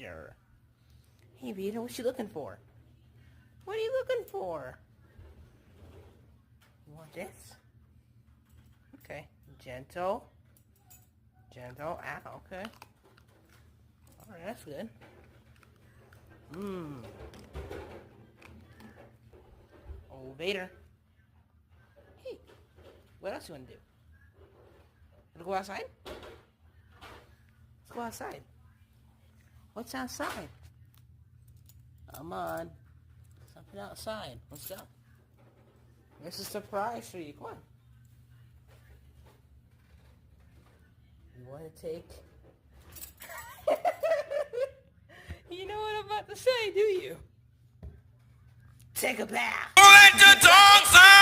monster. Hey, Vader, what you looking for? What are you looking for? You want this? Okay. Gentle. Gentle. Ow, okay. Alright, that's good. Oh, Vader. Hey, what else you want to do? Wanna go outside? Let's go outside. What's outside? Come on. Something outside. Let's go. There's a surprise for you. Come on. You want to take... You know what I'm about to say, do you? Take a bath. Let your tongue sound.